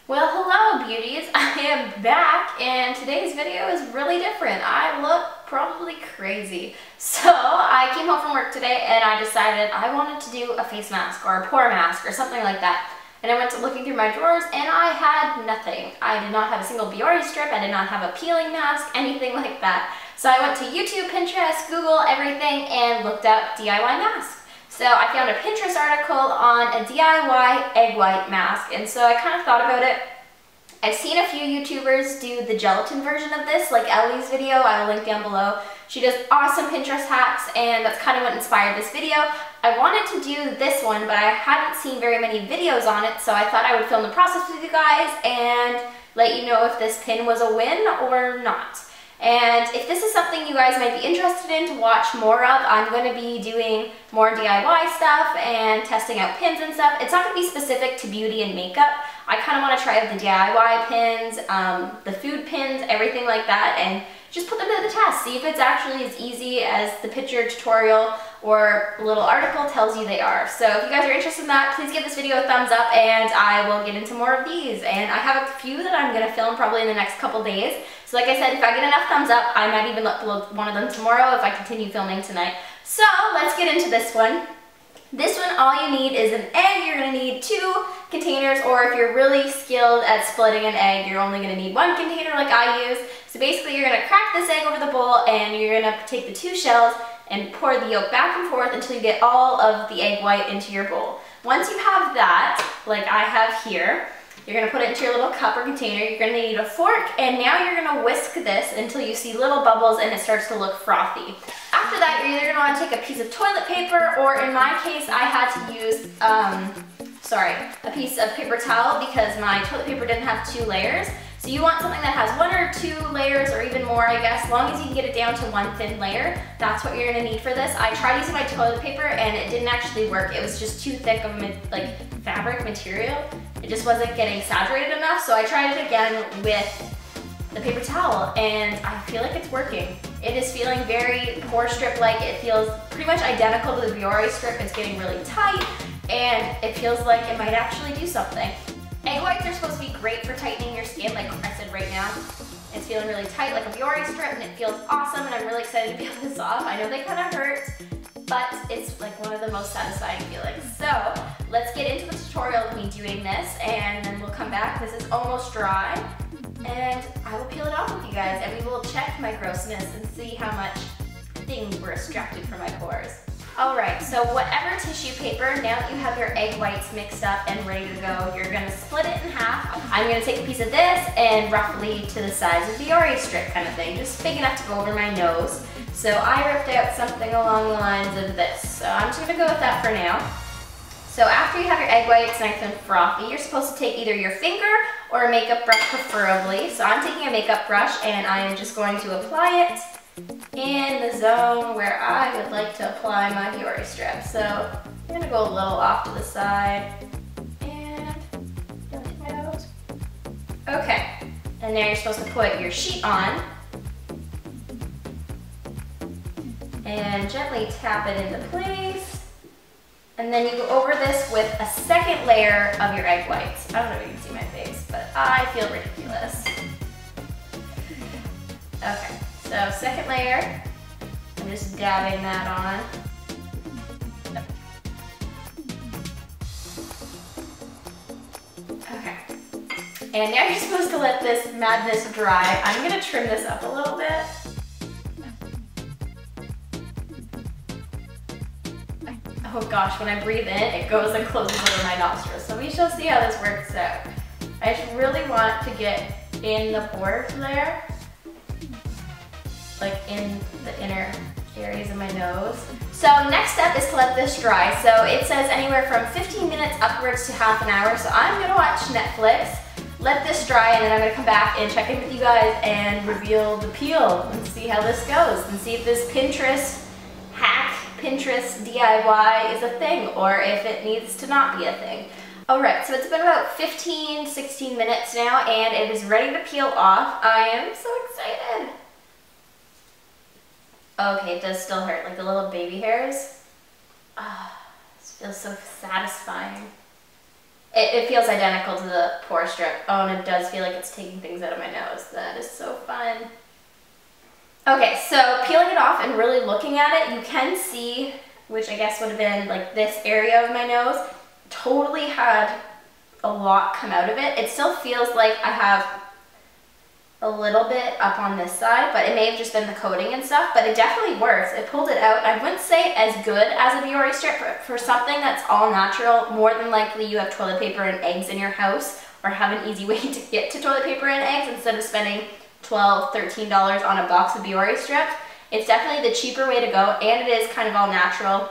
Well, hello beauties, I am back and today's video is really different. I look probably crazy. So I came home from work today and I decided I wanted to do a face mask or a pore mask or something like that. And I went to looking through my drawers and I had nothing. I did not have a single Biore strip, I did not have a peeling mask, anything like that. So I went to YouTube, Pinterest, Google, everything and looked up DIY masks. So I found a Pinterest article on a DIY egg white mask, and so I kind of thought about it. I've seen a few YouTubers do the gelatin version of this, like Ellie's video, I will link down below. She does awesome Pinterest hacks, and that's kind of what inspired this video. I wanted to do this one, but I hadn't seen very many videos on it, so I thought I would film the process with you guys and let you know if this pin was a win or not. And if this is something you guys might be interested in to watch more of, I'm going to be doing more DIY stuff and testing out pins and stuff. It's not going to be specific to beauty and makeup. I kind of want to try out the DIY pins, the food pins, everything like that, and just put them to the test. See if it's actually as easy as the picture tutorial or little article tells you they are. So if you guys are interested in that, please give this video a thumbs up and I will get into more of these. And I have a few that I'm going to film probably in the next couple days. So like I said, if I get enough thumbs up, I might even upload one of them tomorrow if I continue filming tonight. So let's get into this one. This one, all you need is an egg. You're going to need 2 containers, or if you're really skilled at splitting an egg, you're only going to need 1 container like I use. So basically you're going to crack this egg over the bowl and you're going to take the 2 shells and pour the yolk back and forth until you get all of the egg white into your bowl. Once you have that, like I have here, you're going to put it into your little cup or container. You're going to need a fork, and now you're going to whisk this until you see little bubbles and it starts to look frothy. After that, you're either going to want to take a piece of toilet paper, or in my case, I had to use, a piece of paper towel because my toilet paper didn't have 2 layers. So you want something that has 1 or 2 layers, or even more, I guess. As long as you can get it down to 1 thin layer, that's what you're going to need for this. I tried using my toilet paper and it didn't actually work. It was just too thick of fabric material. It just wasn't getting saturated enough, so I tried it again with the paper towel and I feel like it's working. It is feeling very pore strip-like. It feels pretty much identical to the Biore strip. It's getting really tight and it feels like it might actually do something. Egg whites are supposed to be great for tightening your skin, like I said right now. It's feeling really tight like a Biore strip and it feels awesome, and I'm really excited to peel this off. I know they kind of hurt, but it's like one of the most satisfying feelings. So let's get into the tutorial of me doing this and then we'll come back. This is almost dry and I will peel it off with you guys and we will check my grossness and see how much things were extracted from my pores. Alright, so whatever tissue paper, now that you have your egg whites mixed up and ready to go, you're going to split it in half. I'm going to take a piece of this and roughly to the size of the Biore strip kind of thing, just big enough to go over my nose. So I ripped out something along the lines of this. So I'm just going to go with that for now. So after you have your egg whites nice and frothy, you're supposed to take either your finger or a makeup brush preferably. So I'm taking a makeup brush and I am just going to apply it in the zone where I would like to apply my Biore strip. So I'm going to go a little off to the side and take my nose. Okay, and now you're supposed to put your sheet on and gently tap it into place. And then you go over this with a second layer of your egg whites. I don't know if you can see my face, but I feel ridiculous. Okay. So second layer, I'm just dabbing that on. Okay. And now you're supposed to let this madness dry. I'm gonna trim this up a little bit. Oh gosh, when I breathe in, it goes and closes over my nostrils. So we shall see how this works out. I just really want to get in the pores there, like in the inner areas of my nose. So next step is to let this dry. So it says anywhere from 15 minutes upwards to half an hour. So I'm gonna watch Netflix, let this dry, and then I'm gonna come back and check in with you guys and reveal the peel and see how this goes and see if this Pinterest hack, Pinterest DIY is a thing or if it needs to not be a thing. Alright, so it's been about 15-16 minutes now and it is ready to peel off. I am so excited. Okay, it does still hurt, like the little baby hairs. Ah, this feels so satisfying. It feels identical to the pore strip. Oh, and it does feel like it's taking things out of my nose. That is so fun. Okay, so peeling it off and really looking at it, you can see, which I guess would have been like this area of my nose, totally had a lot come out of it. It still feels like I have a little bit up on this side, but it may have just been the coating and stuff, but it definitely works. It pulled it out. I wouldn't say as good as a Biore strip, but for something that's all natural, more than likely you have toilet paper and eggs in your house, or have an easy way to get to toilet paper and eggs instead of spending $12, $13 on a box of Biore strips. It's definitely the cheaper way to go, and it is kind of all natural.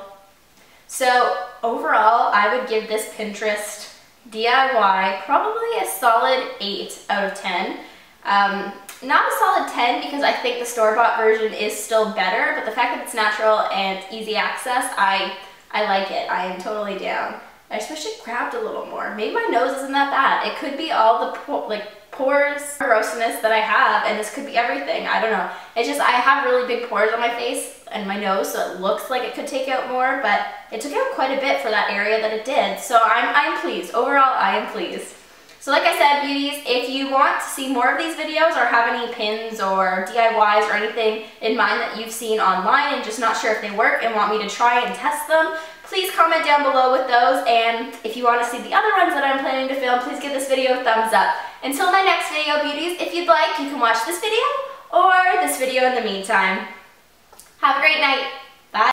So overall, I would give this Pinterest DIY probably a solid 8 out of 10. Not a solid 10 because I think the store-bought version is still better, but the fact that it's natural and easy access, I like it. I am totally down. I just wish it grabbed a little more. Maybe my nose isn't that bad. It could be all the pores, grossiness that I have, and this could be everything. I don't know. It's just I have really big pores on my face and my nose, so it looks like it could take out more, but it took out quite a bit for that area that it did. So I'm pleased. Overall, I am pleased. So like I said, beauties, if you want to see more of these videos or have any pins or DIYs or anything in mind that you've seen online and just not sure if they work and want me to try and test them, please comment down below with those. And if you want to see the other ones that I'm planning to film, please give this video a thumbs up. Until my next video, beauties, if you'd like, you can watch this video or this video in the meantime. Have a great night.